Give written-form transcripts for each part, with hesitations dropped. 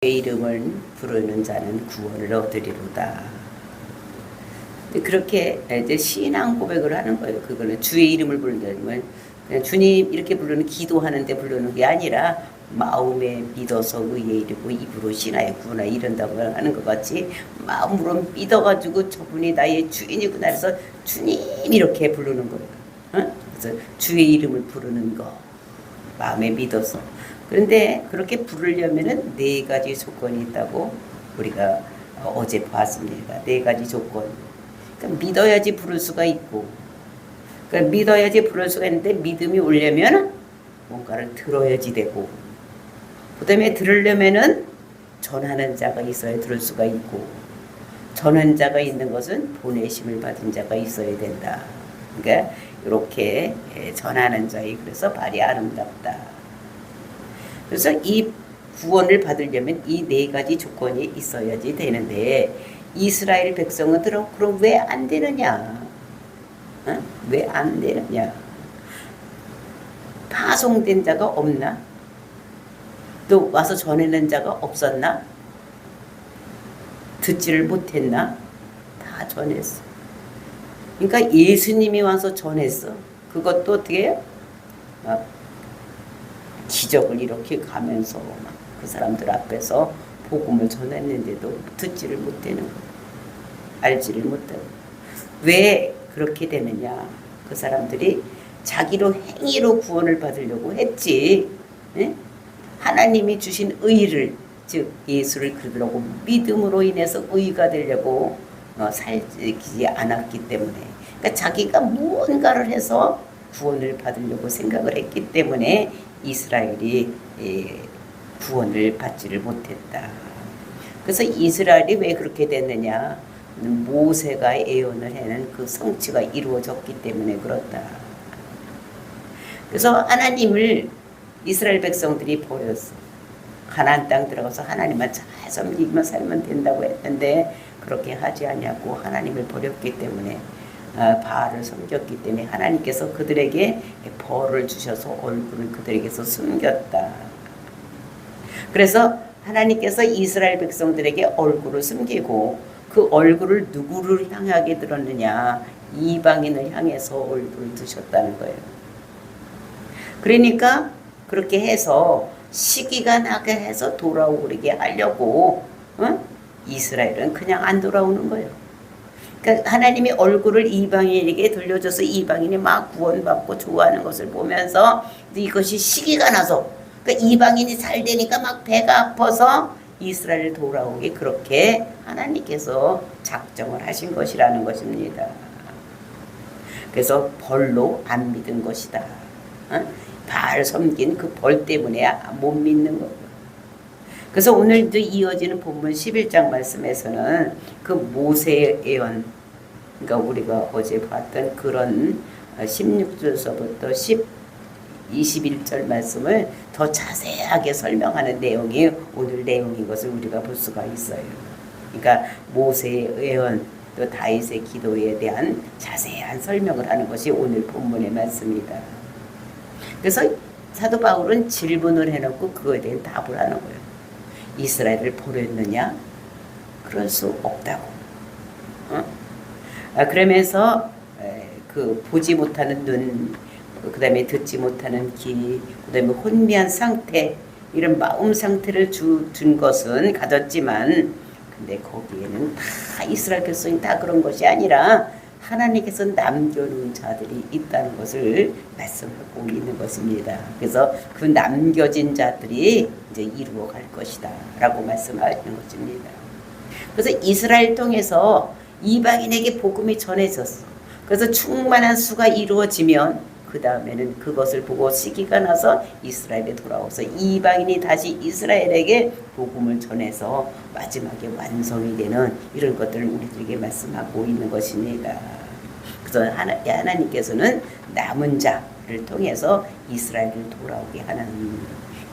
내 이름을 부르는 자는 구원을 얻으리로다. 그렇게 이제 신앙 고백을 하는 거예요. 그거는 주의 이름을 부른다는 건 그냥 주님 이렇게 부르는 기도하는데 부르는 게 아니라 마음에 믿어서 의에 이르고 입으로 신하에 구원하 이른다고 하는 것 같이 마음으로 믿어가지고 저분이 나의 주인이구나 해서 주님 이렇게 부르는 거예요. 어? 그래서 주의 이름을 부르는 거 마음에 믿어서. 그런데 그렇게 부르려면은 네 가지 조건이 있다고 우리가 어제 봤습니다. 네 가지 조건. 그러니까 믿어야지 부를 수가 있고, 그러니까 믿어야지 부를 수가 있는데 믿음이 오려면 뭔가를 들어야지 되고, 그다음에 들으려면은 전하는 자가 있어야 들을 수가 있고, 전하는 자가 있는 것은 보내심을 받은 자가 있어야 된다. 그러니까 이렇게 전하는 자이 그래서 발이 아름답다. 그래서 이 구원을 받으려면 이 네 가지 조건이 있어야지 되는데 이스라엘 백성은 그럼 왜 안 되느냐? 어? 왜 안 되느냐? 파송된 자가 없나? 또 와서 전하는 자가 없었나? 듣지를 못했나? 다 전했어. 그러니까 예수님이 와서 전했어. 그것도 어떻게 해요? 기적을 이렇게 가면서 그 사람들 앞에서 복음을 전했는데도 듣지를 못하는 거예요. 알지를 못하고. 왜 그렇게 되느냐? 그 사람들이 자기로 행위로 구원을 받으려고 했지. 예? 하나님이 주신 의를 즉 예수를 그러려고 믿음으로 인해서 의가 되려고 살지 않았기 때문에 그러니까 자기가 무언가를 해서 구원을 받으려고 생각을 했기 때문에 이스라엘이 구원을 받지를 못했다. 그래서 이스라엘이 왜 그렇게 됐느냐? 모세가 예언을 해는 그 성취가 이루어졌기 때문에 그렇다. 그래서 하나님을 이스라엘 백성들이 버렸어. 가나안 땅 들어가서 하나님만 잘 섬기면 살면 된다고 했는데 그렇게 하지 않냐고 하나님을 버렸기 때문에 바알을 섬겼기 때문에 하나님께서 그들에게 벌을 주셔서 얼굴을 그들에게서 숨겼다. 그래서 하나님께서 이스라엘 백성들에게 얼굴을 숨기고 그 얼굴을 누구를 향하게 들었느냐? 이방인을 향해서 얼굴을 두셨다는 거예요. 그러니까 그렇게 해서 시기가 나게 해서 돌아오게 하려고 이스라엘은 그냥 안 돌아오는 거예요. 그러니까 하나님이 얼굴을 이방인에게 돌려줘서 이방인이 막 구원받고 좋아하는 것을 보면서 이것이 시기가 나서 그러니까 이방인이 잘 되니까 막 배가 아파서 이스라엘 돌아오게 그렇게 하나님께서 작정을 하신 것이라는 것입니다. 그래서 벌로 안 믿은 것이다. 바알 섬긴 그 벌 때문에 못 믿는 거예요. 그래서 오늘도 이어지는 본문 11장 말씀에서는 그 모세의 예언, 그러니까 우리가 어제 봤던 그런 16절서부터 21절 말씀을 더 자세하게 설명하는 내용이 오늘 내용인 것을 우리가 볼 수가 있어요. 그러니까 모세의 예언, 또 다윗의 기도에 대한 자세한 설명을 하는 것이 오늘 본문의 말씀입니다. 그래서 사도 바울은 질문을 해놓고 그거에 대한 답을 하는 거예요. 이스라엘을 버렸느냐? 그럴 수 없다고. 그러면서 그 보지 못하는 눈, 그 다음에 듣지 못하는 귀, 그 다음에 혼미한 상태, 이런 마음 상태를 준 것은 가졌지만 근데 거기에는 다 이스라엘 백성이 다 그런 것이 아니라 하나님께서 남겨놓은 자들이 있다는 것을 말씀하고 있는 것입니다. 그래서 그 남겨진 자들이 이제 이루어갈 것이다 라고 말씀하시는 것입니다. 그래서 이스라엘 통해서 이방인에게 복음이 전해졌어. 그래서 충만한 수가 이루어지면 그 다음에는 그것을 보고 시기가 나서 이스라엘에 돌아와서 이방인이 다시 이스라엘에게 복음을 전해서 마지막에 완성이 되는 이런 것들을 우리들에게 말씀하고 있는 것입니다. 그래서 하나님께서는 남은 자를 통해서 이스라엘을 돌아오게 하는,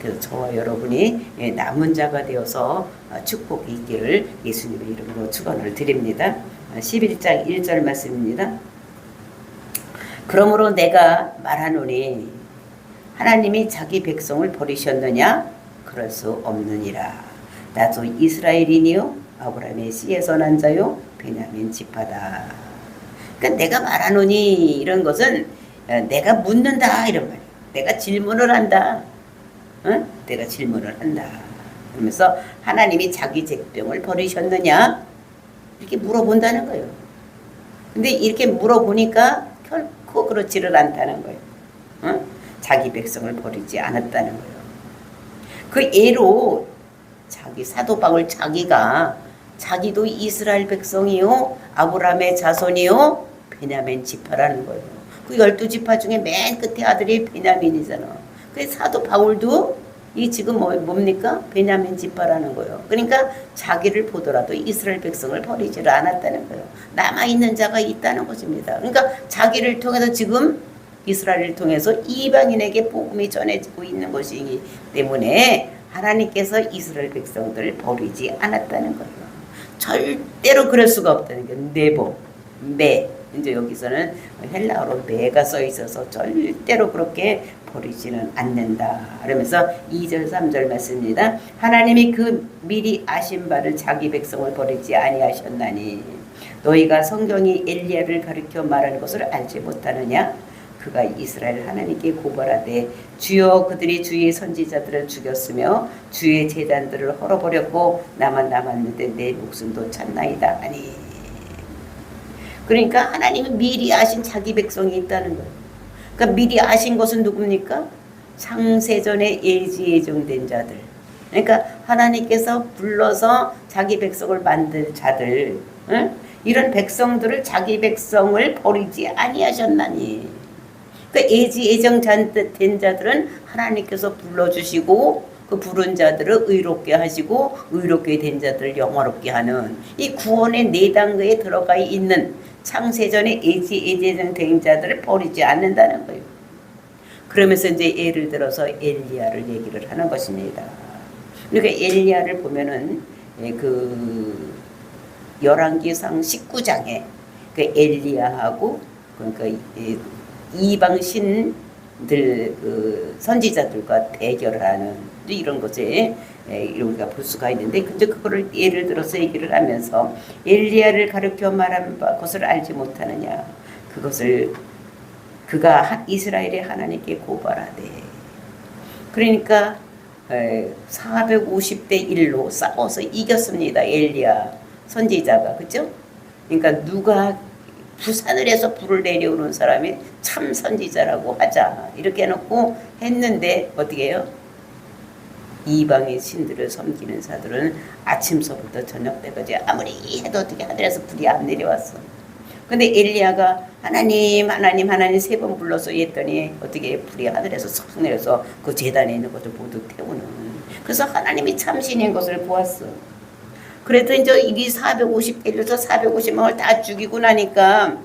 그래서 저와 여러분이 남은 자가 되어서 축복이 있기를 예수님의 이름으로 축원을 드립니다. 11장 1절 말씀입니다. 그러므로 내가 말하노니 하나님이 자기 백성을 버리셨느냐? 그럴 수 없느니라. 나도 이스라엘이니요 아브라함의 씨에서 난 자요 베냐민 지파다. 그러니까 내가 말하노니 이런 것은 내가 묻는다 이런 말이에요. 내가 질문을 한다. 내가 질문을 한다. 그러면서 하나님이 자기 객병을 버리셨느냐 이렇게 물어본다는 거예요. 근데 이렇게 물어보니까 결코 그렇지를 않다는 거예요. 자기 백성을 버리지 않았다는 거예요. 그 예로 자기 사도 바울 자기도 이스라엘 백성이요 아브라함의 자손이요 베냐민 지파라는 거예요. 그 12지파 중에 맨 끝에 아들이 베냐민이잖아. 그 사도 바울도 이 지금 뭡니까? 베냐민 지파라는 거예요. 그러니까 자기를 보더라도 이스라엘 백성을 버리지를 않았다는 거예요. 남아있는 자가 있다는 것입니다. 그러니까 자기를 통해서 지금 이스라엘을 통해서 이방인에게 복음이 전해지고 있는 것이기 때문에 하나님께서 이스라엘 백성들을 버리지 않았다는 거예요. 절대로 그럴 수가 없다는 게 네버, 매. 이제 여기서는 헬라어로 매가 써 있어서 절대로 그렇게 버리지는 않는다. 그러면서 2절 3절 말씀입니다. 하나님이 그 미리 아신 바를 자기 백성을 버리지 아니하셨나니 너희가 성경이 엘리야를 가리켜 말하는 것을 알지 못하느냐? 그가 이스라엘 하나님께 고발하되 주여 그들이 주의 선지자들을 죽였으며 주의 제단들을 헐어버렸고 나만 남았는데 내 목숨도 찾나이다 하니. 그러니까 하나님은 미리 아신 자기 백성이 있다는 거예요. 그러니까 미리 아신 것은 누굽니까? 창세전에 예지예정된 자들. 그러니까 하나님께서 불러서 자기 백성을 만들 자들, 이런 백성들을 자기 백성을 버리지 아니하셨나니. 그러니까 예지예정된 자들은 하나님께서 불러주시고 그 부른 자들을 의롭게 하시고 의롭게 된 자들을 영화롭게 하는 이 구원의 네 단계에 들어가 있는 창세전에 예지예정된 자들을 버리지 않는다는 거예요. 그러면서 이제 예를 들어서 엘리야를 얘기를 하는 것입니다. 그러니까 엘리야를 보면은 그 열왕기상 19장에 그 엘리야하고 그러니까 이방 신들 그 선지자들과 대결하는 이런 거지. 우리가 볼 수가 있는데 근데 그거를 예를 들어서 얘기를 하면서 엘리야를 가르쳐 말한 것을 알지 못하느냐 그것을 그가 이스라엘의 하나님께 고발하되 그러니까 450대 1로 싸워서 이겼습니다. 엘리야 선지자가 그죠? 그러니까 누가 부산을 해서 불을 내려오는 사람이 참 선지자라고 하자 이렇게 해놓고 했는데 어떻게 해요? 이방의 신들을 섬기는 자들은 아침서부터 저녁 때까지 아무리 해도 어떻게 하늘에서 불이 안 내려왔어. 근데 엘리야가 하나님 3번 불러서 했더니 어떻게 불이 하늘에서 쏙 내려서 그 제단에 있는 것을 모두 태우는. 그래서 하나님이 참신인 것을 보았어. 그래도 이제 이게 450대에서 450명을 다 죽이고 나니까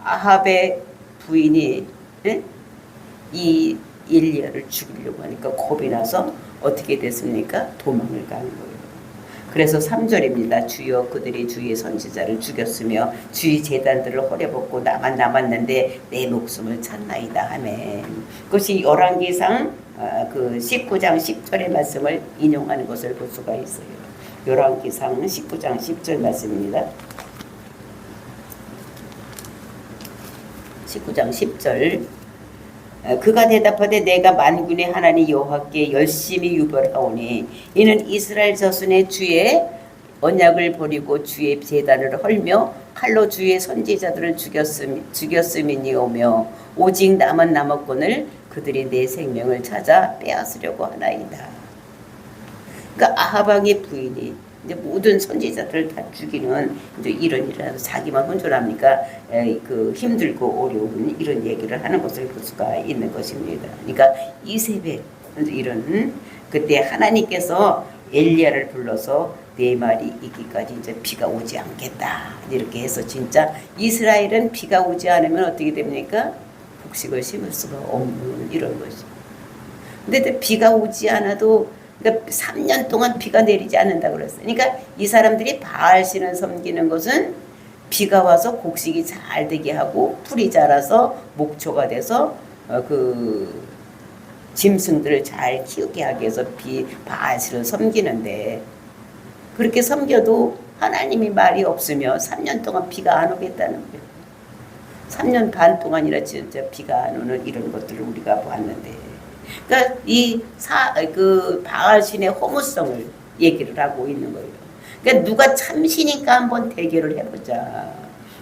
아합의 부인이 이 엘리야를 죽이려고 하니까 겁이 나서 어떻게 됐습니까? 도망을 가는 거예요. 그래서 3절입니다. 주여 그들이 주의 선지자를 죽였으며 주의 제단들을 헐어벗고 나만 남았는데 내 목숨을 찾나이다 하매. 그것이 열왕기상 그 19장 10절의 말씀을 인용하는 것을 볼 수가 있어요. 열왕기상 19장 10절 말씀입니다. 19장 10절 그가 대답하되 내가 만군의 하나님 여호와께 열심히 유별하오니 이는 이스라엘 자손의 주의 언약을 버리고 주의 제단을 헐며 칼로 주의 선지자들을 죽였음이니오며 오직 남은 남았건을 그들이 내 생명을 찾아 빼앗으려고 하나이다. 그러니까 아하방의 부인이 이제 모든 선지자들을 다 죽이는 이제 이런 일을 자기만 혼쭐합니까? 그 힘들고 어려운 이런 얘기를 하는 것을 볼 수가 있는 것입니다. 그러니까 이세벨 이런 그때 하나님께서 엘리야를 불러서 네 마리 이기까지 이제 비가 오지 않겠다 이렇게 해서 진짜 이스라엘은 비가 오지 않으면 어떻게 됩니까? 곡식을 심을 수가 없는 이런 것이. 근데 비가 오지 않아도 그러니까 3년 동안 비가 내리지 않는다고 그랬어요. 그러니까 이 사람들이 바알신을 섬기는 것은 비가 와서 곡식이 잘 되게 하고 풀이 자라서 목초가 돼서 그 짐승들을 잘 키우게 하기 위해서 바알신을 섬기는데 그렇게 섬겨도 하나님이 말이 없으며 3년 동안 비가 안 오겠다는 거예요. 3년 반 동안이라 진짜 비가 안 오는 이런 것들을 우리가 봤는데, 그러니까 그 바알신의 허무성을 얘기를 하고 있는 거예요. 그러니까 누가 참신인가 한번 대결을 해보자.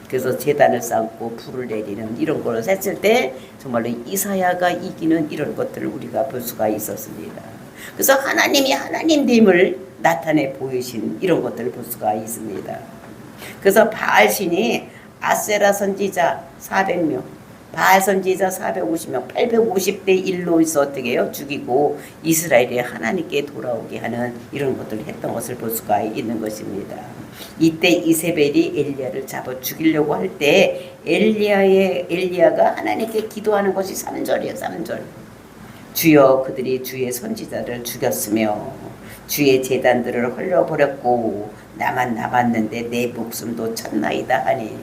그래서 제단을 쌓고 불을 내리는 이런 걸 했을 때 정말로 이사야가 이기는 이런 것들을 우리가 볼 수가 있었습니다. 그래서 하나님이 하나님됨을 나타내 보이신 이런 것들을 볼 수가 있습니다. 그래서 바알신이 아세라 선지자 400명, 바알 선지자 450명, 850대 1로 있어 어떻게 해요? 죽이고 이스라엘이 하나님께 돌아오게 하는 이런 것들을 했던 것을 볼 수가 있는 것입니다. 이때 이세벨이 엘리야를 잡아 죽이려고 할 때 엘리야가 하나님께 기도하는 것이 3절이에요. 3절. 주여 그들이 주의 선지자를 죽였으며 주의 제단들을 헐려버렸고 나만 남았는데 내 목숨도 쳤나이다 하니,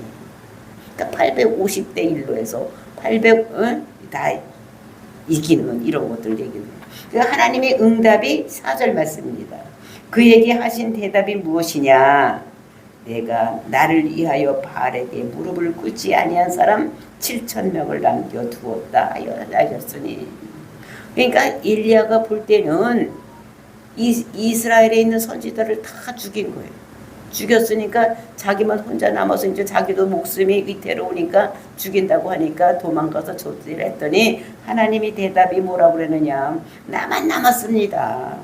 그러니까 850대 1로 해서 800 다 이기는 이런 것들 얘기는. 그러니까 하나님의 응답이 4절 말씀입니다. 그에게 하신 대답이 무엇이냐? 내가 나를 위하여 바알에게 무릎을 꿇지 아니한 사람 7,000명을 남겨두었다 하였으니. 그러니까 엘리야가 볼 때는 이스라엘에 있는 선지자를 다 죽인 거예요. 죽였으니까 자기만 혼자 남아서 이제 자기도 목숨이 위태로우니까 죽인다고 하니까 도망가서 조치를 했더니 하나님이 대답이 뭐라고 그러느냐? 나만 남았습니다.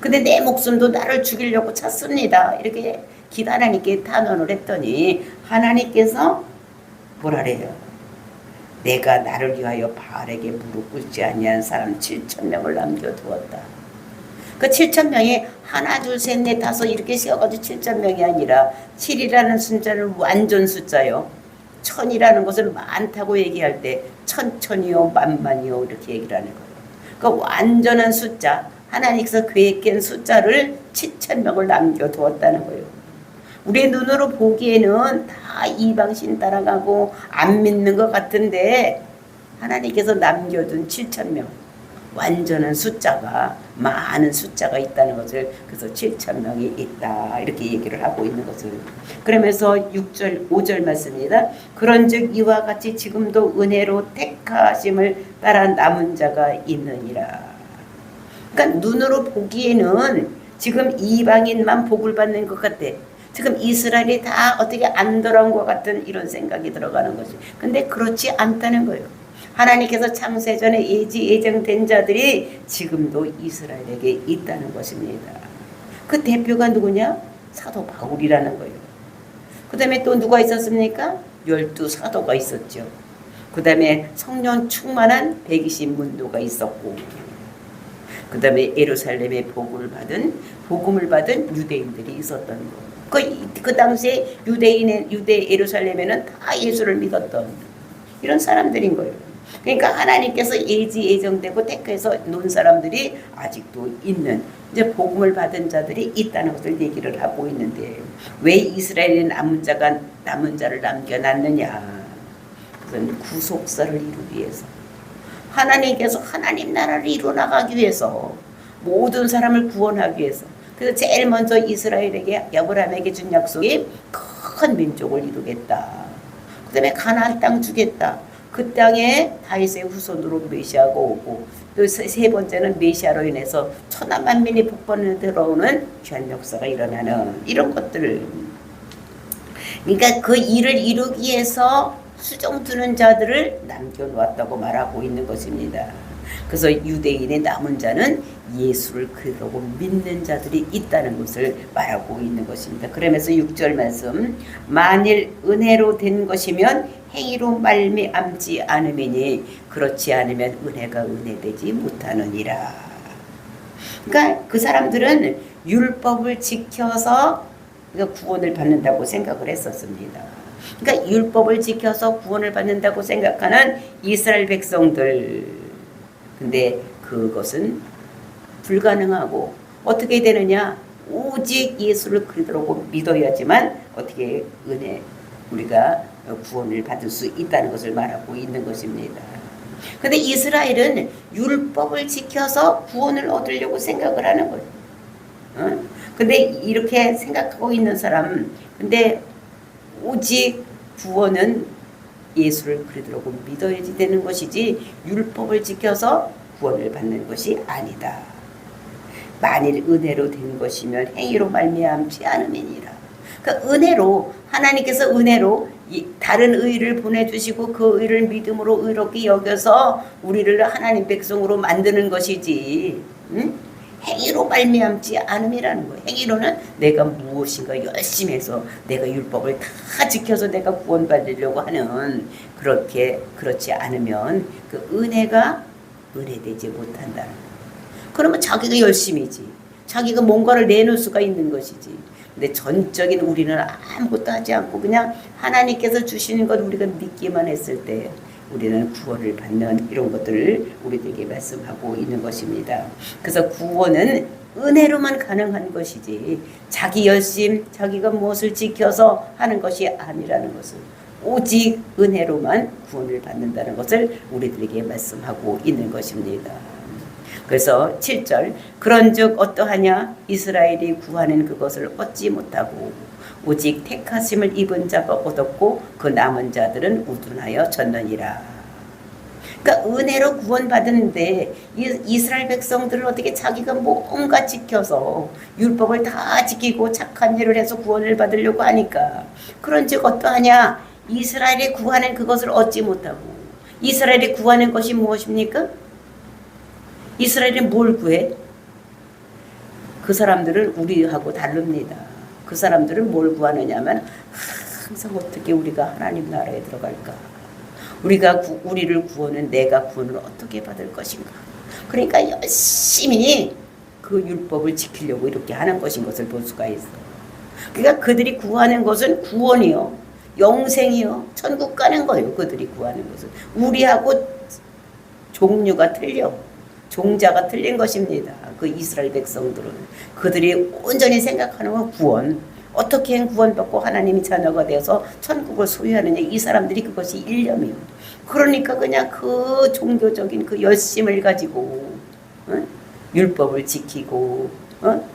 근데 내 목숨도 나를 죽이려고 찼습니다. 이렇게 하나님께 탄원을 했더니 하나님께서 뭐라 그래요? 내가 나를 위하여 바알에게 무릎 꿇지 아니한 사람 7,000명을 남겨두었다. 그 7,000명이 하나 둘 셋 넷 다섯 이렇게 세어가지고 7,000명이 아니라 7이라는 숫자는 완전 숫자요. 1000이라는 것을 많다고 얘기할 때 천천이요 만만이요 이렇게 얘기를 하는 거예요. 그 완전한 숫자, 하나님께서 계획한 숫자를 7,000명을 남겨두었다는 거예요. 우리의 눈으로 보기에는 다 이방신 따라가고 안 믿는 것 같은데 하나님께서 남겨둔 7,000명, 완전한 숫자가, 많은 숫자가 있다는 것을, 그래서 7,000명이 있다 이렇게 얘기를 하고 있는 것을. 그러면서 6절 5절 말씀입니다. 그런즉 이와 같이 지금도 은혜로 택하심을 따라 남은 자가 있느니라. 그러니까 눈으로 보기에는 지금 이방인만 복을 받는 것 같아. 지금 이스라엘이 다 어떻게 안 돌아온 것 같은 이런 생각이 들어가는 거지. 근데 그렇지 않다는 거예요. 하나님께서 창세전에 예정된 자들이 지금도 이스라엘에게 있다는 것입니다. 그 대표가 누구냐? 사도 바울이라는 거예요. 그 다음에 또 누가 있었습니까? 12사도가 있었죠. 그 다음에 성령 충만한 120문도가 있었고, 그 다음에 예루살렘의 복음을 받은 유대인들이 있었던 거. 그 당시에 유대 예루살렘에는 다 예수를 믿었던 이런 사람들인 거예요. 그러니까 하나님께서 예정되고 택해서 놓은 사람들이 아직도 있는, 이제 복음을 받은 자들이 있다는 것을 얘기를 하고 있는데, 왜 이스라엘의 남은 자를 남겨놨느냐? 그건 구속사를 이루기 위해서, 하나님께서 하나님 나라를 이루어나가기 위해서, 모든 사람을 구원하기 위해서. 그래서 제일 먼저 이스라엘에게, 아브라함에게 준 약속이 큰 민족을 이루겠다. 그 다음에 가나안 땅 주겠다. 그 땅에 다윗의 후손으로 메시아가 오고, 또 세 번째는 메시아로 인해서 천한 만민이 복권을 들어오는 귀한 역사가 일어나는 이런 것들을. 그러니까 그 일을 이루기 위해서 수종 두는 자들을 남겨놓았다고 말하고 있는 것입니다. 그래서 유대인의 남은 자는 예수를 그리스도로 믿는 자들이 있다는 것을 말하고 있는 것입니다. 그러면서 6절 말씀, 만일 은혜로 된 것이면 행위로 말미암지 않으매니 그렇지 않으면 은혜가 은혜되지 못하느니라. 그러니까 그 사람들은 율법을 지켜서 구원을 받는다고 생각을 했었습니다. 그러니까 율법을 지켜서 구원을 받는다고 생각하는 이스라엘 백성들. 근데 그것은 불가능하고 어떻게 되느냐? 오직 예수를 그리스도로 믿어야지만 어떻게 우리가 구원을 받을 수 있다는 것을 말하고 있는 것입니다. 그런데 이스라엘은 율법을 지켜서 구원을 얻으려고 생각을 하는 거예요. 근데 이렇게 생각하고 있는 사람, 근데 오직 구원은 예수를 그리스도로 믿어야지 되는 것이지 율법을 지켜서 구원을 받는 것이 아니다. 만일 은혜로 된 것이면 행위로 말미암지 않음이니라. 그러니까 은혜로, 하나님께서 은혜로 다른 의를 보내주시고 그 의를 믿음으로 의롭게 여겨서 우리를 하나님 백성으로 만드는 것이지, 응? 행위로 말미암지 않음이라는 거예요. 행위로는 내가 무엇인가 열심히 해서 내가 율법을 다 지켜서 내가 구원받으려고 하는, 그렇지 않으면 그 은혜가 은혜되지 못한다는 거예요. 그러면 자기가 열심히지, 자기가 뭔가를 내놓을 수가 있는 것이지. 근데 전적인 우리는 아무것도 하지 않고 그냥 하나님께서 주시는 것 우리가 믿기만 했을 때 우리는 구원을 받는 이런 것들을 우리들에게 말씀하고 있는 것입니다. 그래서 구원은 은혜로만 가능한 것이지 자기 열심, 자기가 무엇을 지켜서 하는 것이 아니라는 것을, 오직 은혜로만 구원을 받는다는 것을 우리들에게 말씀하고 있는 것입니다. 그래서 7절, 그런즉 어떠하냐, 이스라엘이 구하는 그것을 얻지 못하고 오직 택하심을 입은 자가 얻었고 그 남은 자들은 우둔하여 졌느니라. 그러니까 은혜로 구원받았는데 이스라엘 백성들은 어떻게 자기가 뭔가 지켜서 율법을 다 지키고 착한 일을 해서 구원을 받으려고 하니까, 그런즉 어떠하냐, 이스라엘이 구하는 그것을 얻지 못하고. 이스라엘이 구하는 것이 무엇입니까? 이스라엘이 뭘 구해? 그 사람들은 우리하고 다릅니다. 그 사람들은 뭘 구하느냐면 항상 어떻게 우리가 하나님 나라에 들어갈까? 우리를 구원은 내가 구원을 어떻게 받을 것인가? 그러니까 열심히 그 율법을 지키려고 이렇게 하는 것인 것을 볼 수가 있어. 그러니까 그들이 구하는 것은 구원이요, 영생이요, 천국 가는 거예요. 그들이 구하는 것은 우리하고 종류가 틀려. 종자가 틀린 것입니다. 그 이스라엘 백성들은 그들이 온전히 생각하는 건 구원, 어떻게 구원받고 하나님이 자녀가 되어서 천국을 소유하느냐, 이 사람들이 그것이 일념이에요. 그러니까 그냥 그 종교적인 그 열심을 가지고 율법을 지키고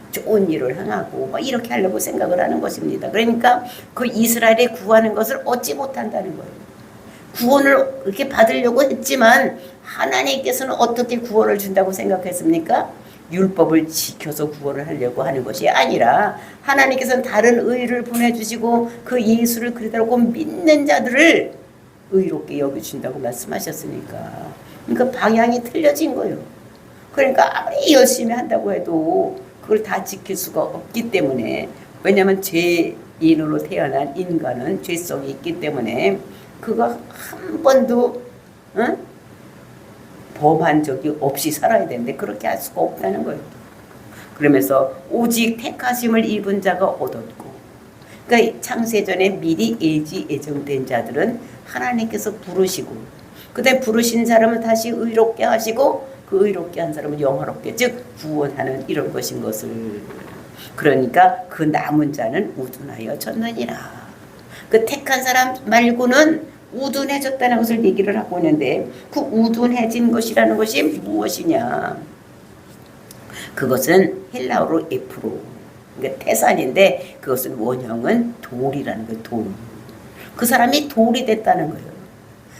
좋은 일을 행하고 이렇게 하려고 생각을 하는 것입니다. 그러니까 그 이스라엘이 구하는 것을 얻지 못한다는 거예요. 구원을 이렇게 받으려고 했지만 하나님께서는 어떻게 구원을 준다고 생각했습니까? 율법을 지켜서 구원을 하려고 하는 것이 아니라 하나님께서는 다른 의를 보내주시고 그 예수를 그리스도로 믿는 자들을 의롭게 여겨주신다고 말씀하셨으니까, 그러니까 방향이 틀려진 거예요. 그러니까 아무리 열심히 한다고 해도 그걸 다 지킬 수가 없기 때문에, 왜냐하면 죄인으로 태어난 인간은 죄성이 있기 때문에 그거 한 번도 범한 적이 없이 살아야 되는데 그렇게 할 수가 없다는 거예요. 그러면서 오직 택하심을 입은 자가 얻었고, 그러니까 창세전에 미리 예정된 자들은 하나님께서 부르시고, 그때 부르신 사람은 다시 의롭게 하시고 그 의롭게 한 사람은 영화롭게, 즉 구원하는 이런 것인 것을. 그러니까 그 남은 자는 우둔하여 졌느니라. 그 택한 사람 말고는 우둔해졌다는 것을 얘기를 하고 있는데, 그 우둔해진 것이라는 것이 무엇이냐? 그것은 헬라어로 에프로, 그러니까 태산인데 그것은 원형은 돌이라는 거예요. 돌. 그 사람이 돌이 됐다는 거예요.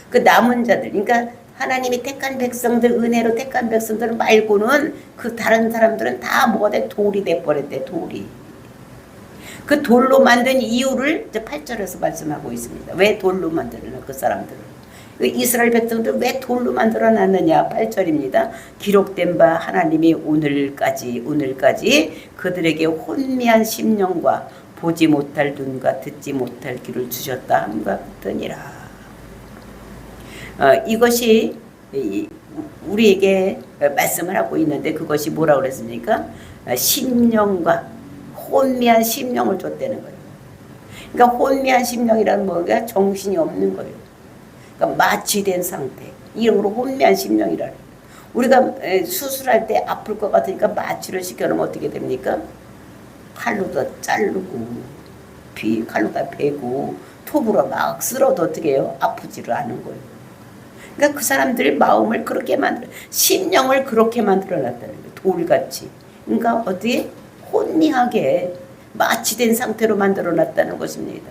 그 남은 자들, 그러니까 하나님이 택한 백성들, 은혜로 택한 백성들 말고는 그 다른 사람들은 다 뭐가 돼? 돌이 돼버렸대. 돌이. 그 돌로 만든 이유를 이제 8절에서 말씀하고 있습니다. 왜 돌로 만들었나, 그 사람들을. 그 이스라엘 백성들 왜 돌로 만들어 놨느냐. 8절입니다. 기록된 바 하나님이 오늘까지 그들에게 혼미한 심령과 보지 못할 눈과 듣지 못할 귀를 주셨다 함과 같으니라. 이것이 우리에게 말씀을 하고 있는데, 그것이 뭐라고 그랬습니까? 심령과 혼미한 심령을 줬다는 거예요. 그러니까 혼미한 심령이라는 뭐가 정신이 없는 거예요. 그러니까 마취된 상태, 이름으로 혼미한 심령이라는. 우리가 수술할 때 아플 것 같으니까 마취를 시켜놓으면 어떻게 됩니까? 칼로 다 자르고 칼로 다 베고 톱으로 막 쓸어도 어떻게 해요? 아프지를 않은 거예요. 그러니까 그 사람들의 마음을 그렇게 만들어, 심령을 그렇게 만들어놨다는 거예요. 돌같이. 그러니까 어떻게? 혼미하게 마취된 상태로 만들어 놨다는 것입니다.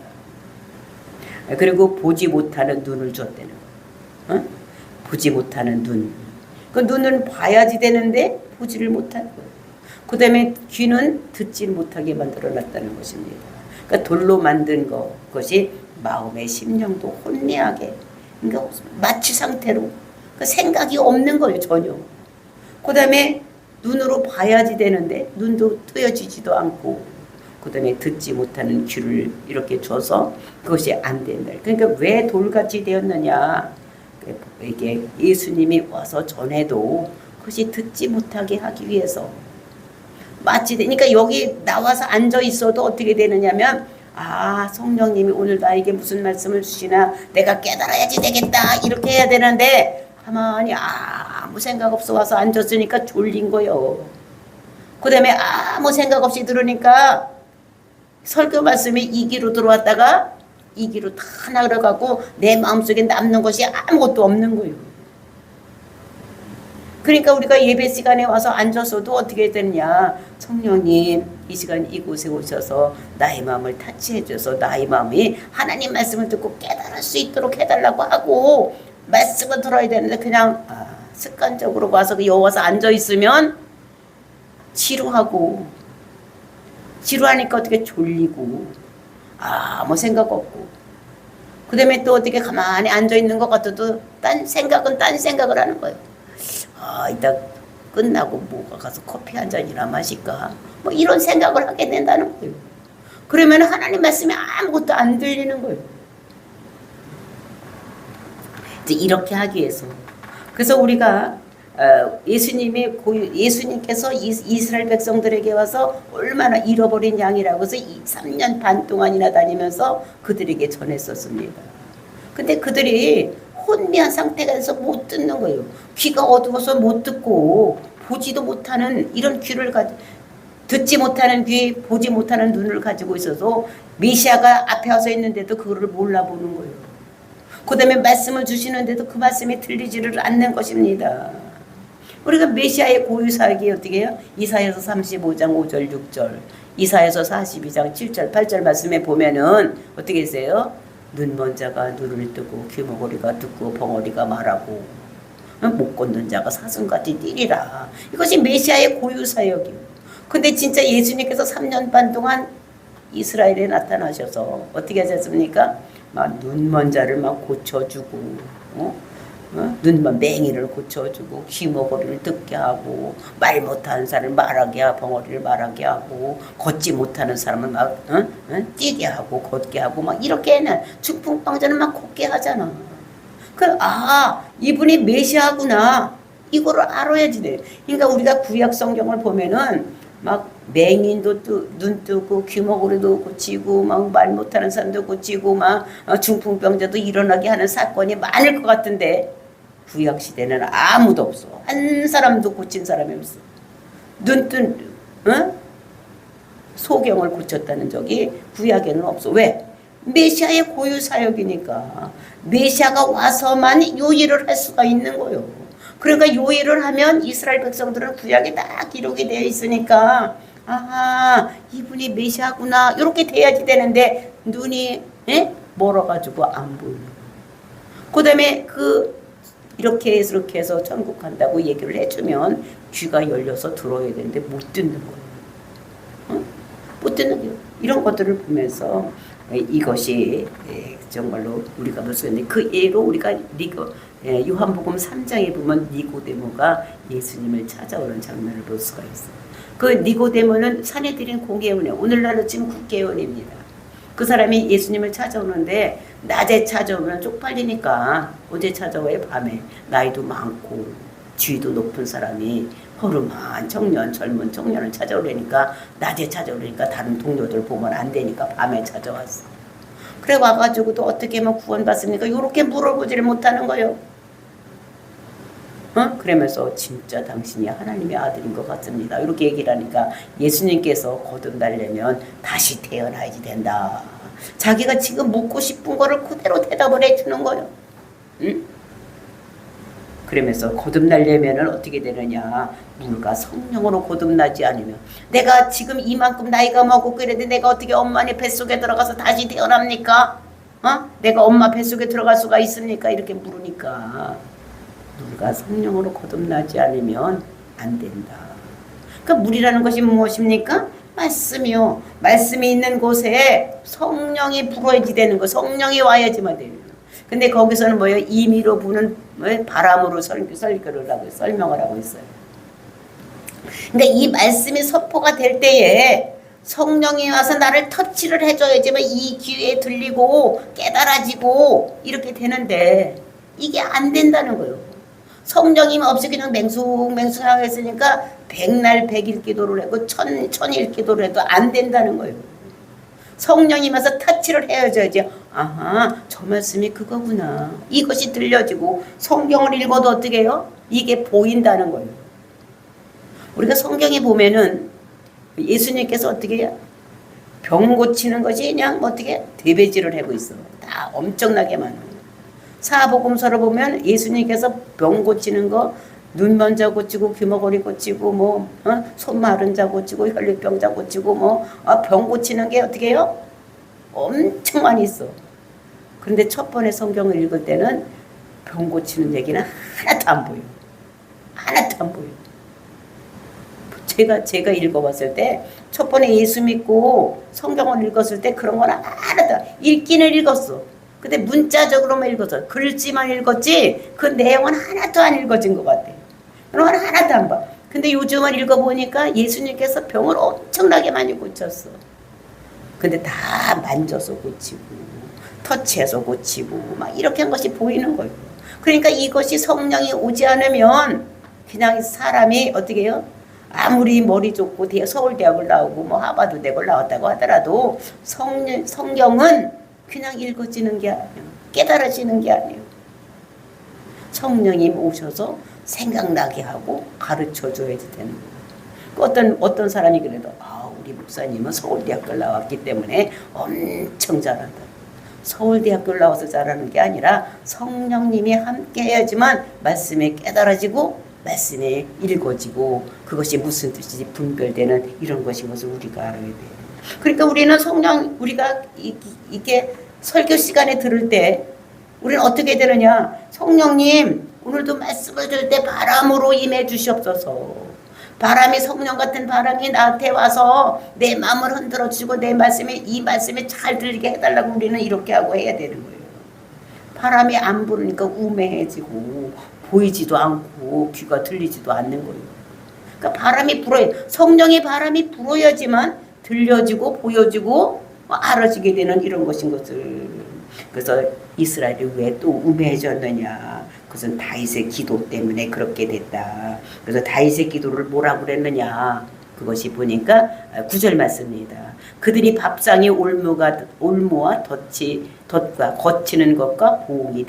그리고 보지 못하는 눈을 줬다는 거예요. 보지 못하는 눈. 그 눈은 봐야지 되는데 보지를 못하는 거예요. 그 다음에 귀는 듣지 못하게 만들어 놨다는 것입니다. 그러니까 돌로 만든 것이 마음의 심령도 혼미하게, 그러니까 마취 상태로 그 생각이 없는 거예요, 전혀. 그 다음에 눈으로 봐야지 되는데 눈도 뜨여지지도 않고, 그 다음에 듣지 못하는 귀를 이렇게 줘서 그것이 안 된다. 그러니까 왜 돌같이 되었느냐, 이게 예수님이 와서 전에도 그것이 듣지 못하게 하기 위해서 마치 되니까 여기 나와서 앉아 있어도 어떻게 되느냐면, 아, 성령님이 오늘 나에게 무슨 말씀을 주시나 내가 깨달아야지 되겠다 이렇게 해야 되는데 가만히 아무 생각 없어 와서 앉았으니까 졸린 거요. 그 다음에 아무 생각 없이 들으니까 설교 말씀이 이 귀로 들어왔다가 이 귀로 다 나가고 내 마음속에 남는 것이 아무것도 없는 거예요. 그러니까 우리가 예배 시간에 와서 앉아서도 어떻게 되느냐, 성령님 이 시간 이곳에 오셔서 나의 마음을 타치해 줘서 나의 마음이 하나님 말씀을 듣고 깨달을 수 있도록 해달라고 하고 말씀을 들어야 되는데 그냥 습관적으로 와서 여와서 앉아 있으면 지루하고, 지루하니까 어떻게 졸리고 아무 생각 없고, 그 다음에 또 어떻게 가만히 앉아 있는 것 같아도 딴 생각을 하는 거예요. 이따 끝나고 뭐가 가서 커피 한 잔이나 마실까, 뭐 이런 생각을 하게 된다는 거예요. 그러면 하나님 말씀이 아무것도 안 들리는 거예요. 이제 이렇게 하기 위해서, 그래서 우리가 예수님께서 이스라엘 백성들에게 와서 얼마나 잃어버린 양이라고 해서 3년 반 동안이나 다니면서 그들에게 전했었습니다. 근데 그들이 혼미한 상태가 돼서 못 듣는 거예요. 귀가 어두워서 못 듣고 보지도 못하는 이런 귀를 듣지 못하는 귀, 보지 못하는 눈을 가지고 있어서 메시아가 앞에 와서 있는데도 그거를 몰라보는 거예요. 그 다음에 말씀을 주시는데도 그 말씀이 들리지를 않는 것입니다. 우리가 메시아의 고유사역이 어떻게 해요? 이사야서 35장 5절 6절, 이사야서 42장 7절 8절 말씀에 보면은 어떻게 했어요? 눈먼 자가 눈을 뜨고 귀머거리가 듣고 벙어리가 말하고 못 걷는 자가 사슴같이 뛰리라. 이것이 메시아의 고유사역이에요. 근데 진짜 예수님께서 3년 반 동안 이스라엘에 나타나셔서 어떻게 하셨습니까? 막 눈먼 자를 막 고쳐주고, 눈먼 맹이를 고쳐주고, 귀머거리를 듣게 하고, 말 못하는 사람을 말하게 하고, 벙어리를 말하게 하고, 걷지 못하는 사람을 막 뛰게 하고, 걷게 하고, 막 이렇게 해는 중풍병자는 막 걷게 하잖아. 이분이 메시아구나, 이거를 알아야지 돼. 그러니까 우리가 구약 성경을 보면은 막 맹인도 눈 뜨고 귀머거리도 고치고 막 말 못하는 사람도 고치고 막 중풍병자도 일어나게 하는 사건이 많을 것 같은데 구약 시대는 아무도 없어. 한 사람도 고친 사람이 없어. 소경을 고쳤다는 적이 구약에는 없어. 왜? 메시아의 고유 사역이니까. 메시아가 와서만 요 일을 할 수가 있는 거예요. 그러니까 요 일을 하면 이스라엘 백성들은 구약에 딱 기록이 되어 있으니까 이분이 메시아구나 이렇게 돼야지 되는데 눈이 멀어가지고 안 보이는 거예요. 그 다음에 이렇게 해서 천국 간다고 얘기를 해주면 귀가 열려서 들어야 되는데 못 듣는 거예요. 못 듣는 거예요. 이런 것들을 보면서 이것이 정말로 우리가 볼 수 있는데, 그 예로 우리가 요한복음 3장에 보면 니고데모가 예수님을 찾아오는 장면을 볼 수가 있어요. 그 니고데모는 산헤드린 공회원이에요. 오늘날로 지금 국회의원입니다. 그 사람이 예수님을 찾아오는데 낮에 찾아오면 쪽팔리니까 어제 찾아와요? 밤에. 나이도 많고 지위도 높은 사람이 허름한 젊은 청년을 찾아오려니까, 낮에 찾아오려니까 다른 동료들 보면 안 되니까 밤에 찾아왔어. 그래 와가지고도 어떻게 하면 구원받습니까? 이렇게 물어보지를 못하는 거예요. 그러면서 진짜 당신이 하나님의 아들인 것 같습니다. 이렇게 얘기를 하니까 예수님께서 거듭나려면 다시 태어나야지 된다. 자기가 지금 묻고 싶은 거를 그대로 대답을 해주는 거예요. 응? 그러면서 거듭나려면은 어떻게 되느냐? 물과 성령으로 거듭나지 않으면 내가 지금 이만큼 나이가 먹고 그래도 내가 어떻게 엄마네 뱃속에 들어가서 다시 태어납니까? 내가 엄마 뱃속에 들어갈 수가 있습니까? 이렇게 물으니까 물과 성령으로 거듭나지 않으면 안 된다. 그러니까 물이라는 것이 무엇입니까? 말씀이요. 말씀이 있는 곳에 성령이 불어야지 되는 거. 성령이 와야지만 되는 거. 근데 거기서는 뭐예요? 임의로 부는 바람으로 설명을 하고 있어요. 그러니까 이 말씀이 선포가 될 때에 성령이 와서 나를 터치를 해줘야지만 이 귀에 들리고 깨달아지고 이렇게 되는데 이게 안 된다는 거예요. 성령이 없이 그냥 맹숭맹숭하게 했으니까 백날 백일 기도를 하고 천일 기도를 해도 안 된다는 거예요. 성령이 와서 터치를 해줘야지. 아하, 저 말씀이 그거구나. 이것이 들려지고 성경을 읽어도 어떻게 해요? 이게 보인다는 거예요. 우리가 성경에 보면은 예수님께서 어떻게 해요? 병 고치는 것이 그냥 어떻게 대배지를 하고 있어. 다 엄청나게 많아요. 사복음서를 보면 예수님께서 병 고치는 거, 눈 먼저 고치고 귀머거리 고치고 손 마른 자 고치고 혈류병자 고치고 병 고치는 게 어떻게 해요? 엄청 많이 있어. 그런데 첫 번에 성경을 읽을 때는 병 고치는 얘기는 하나도 안 보여. 하나도 안 보여. 제가 읽어봤을 때 첫 번에 예수 믿고 성경을 읽었을 때 그런 건 하나도 읽기는 읽었어. 근데 문자적으로만 읽었어. 글씨만 읽었지 그 내용은 하나도 안 읽어진 것 같아. 그런 건 하나도 안 봐. 근데 요즘은 읽어보니까 예수님께서 병을 엄청나게 많이 고쳤어. 근데 다 만져서 고치고 터치해서 고치고 막 이렇게 한 것이 보이는 거예요. 그러니까 이것이 성령이 오지 않으면 그냥 사람이 어떻게 해요? 아무리 머리 좋고 서울대학을 나오고 하버드 대학을 나왔다고 하더라도 성경은 그냥 읽어지는 게 아니에요. 깨달아지는 게 아니에요. 성령이 오셔서 생각나게 하고 가르쳐줘야지 되는 거예요. 어떤 사람이 그래도 우리 목사님은 서울대학을 나왔기 때문에 엄청 잘한다. 서울대학교를 나와서 잘하는 게 아니라 성령님이 함께 해야지만 말씀에 깨달아지고 말씀에 읽어지고 그것이 무슨 뜻인지 분별되는 이런 것인 것을 우리가 알아야 돼요. 그러니까 우리는 우리가 이게 설교 시간에 들을 때 우리는 어떻게 되느냐? 성령님 오늘도 말씀을 들을 때 바람으로 임해 주시옵소서. 바람이 성령 같은 바람이 나한테 와서 내 마음을 흔들어 주고 이 말씀에 잘 들리게 해달라고 우리는 이렇게 하고 해야 되는 거예요. 바람이 안 부르니까 우매해지고 보이지도 않고 귀가 들리지도 않는 거예요. 그러니까 바람이 불어야, 성령의 바람이 불어야지만 들려지고 보여지고 알아지게 되는 이런 것인 것을. 그래서 이스라엘이 왜 또 우매해졌느냐? 그것은 다윗의 기도 때문에 그렇게 됐다. 그래서 다윗의 기도를 뭐라고 그랬느냐? 그것이 보니까 9절 말씀입니다. 그들이 밥상에 올무와 덫과 거치는 것과 보응이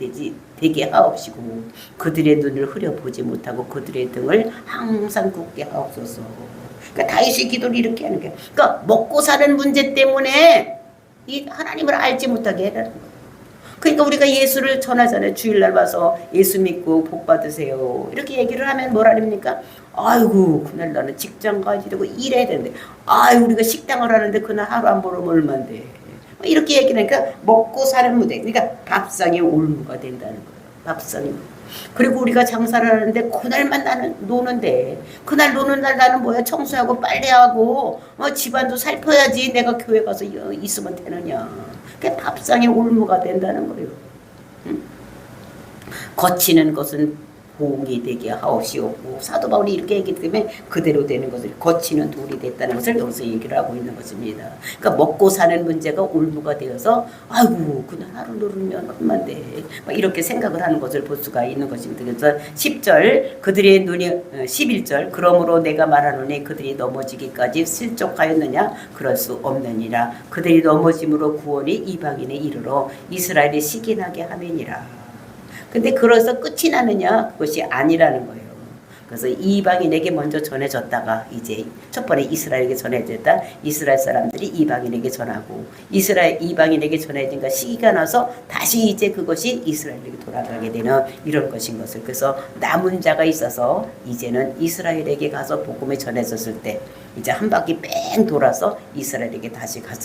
되게 하옵시고 그들의 눈을 흐려보지 못하고 그들의 등을 항상 굳게 하옵소서. 그러니까 다윗의 기도를 이렇게 하는 거예요. 그러니까 먹고 사는 문제 때문에 이 하나님을 알지 못하게 해라는 거예요. 그러니까 우리가 예수를 전하잖아요. 주일날 와서 예수 믿고 복 받으세요. 이렇게 얘기를 하면 뭐라 합니까? 아이고 그날 나는 직장 가야 되고 일해야 되는데 우리가 식당을 하는데 그날 하루 안 벌으면 얼만데 이렇게 얘기를 하니까 먹고 사는 문제. 그러니까 밥상에 올무가 된다는 거예요. 밥상에. 그리고 우리가 장사를 하는데 그날만 나는 노는데 그날 노는 날 나는 뭐야? 청소하고 빨래하고 집안도 살펴야지 내가 교회 가서 있으면 되느냐. 그게 밥상에 올무가 된다는 거예요. 거치는 것은 보응이 되게 하옵시고 사도 바울이 이렇게 얘기했기 때문에 그대로 되는 것을 거치는 돌이 됐다는 것을 여기서 얘기를 하고 있는 것입니다. 그러니까 먹고 사는 문제가 올무가 되어서 아이고 그냥 하루 놀으면 얼만데 이렇게 생각을 하는 것을 볼 수가 있는 것입니다. 그래서 10절 그들의 눈이 11절 그러므로 내가 말하노니 그들이 넘어지기까지 실족하였느냐 그럴 수 없느니라. 그들이 넘어짐으로 구원이 이방인에 이르러 이스라엘이 시기나게 하매니라. 근데 그래서 끝이 나느냐? 그것이 아니라는 거예요. 그래서 이방인에게 먼저 전해졌다가 이제 첫 번에 이스라엘에게 전해졌다. 이스라엘 사람들이 이방인에게 전하고 이스라엘 이방인에게 전해진가 시기가 나서 다시 이제 그것이 이스라엘에게 돌아가게 되는 이런 것인 것을. 그래서 남은 자가 있어서 이제는 이스라엘에게 가서 복음이 전해졌을 때 이제 한 바퀴 뺑 돌아서 이스라엘에게 다시 갔을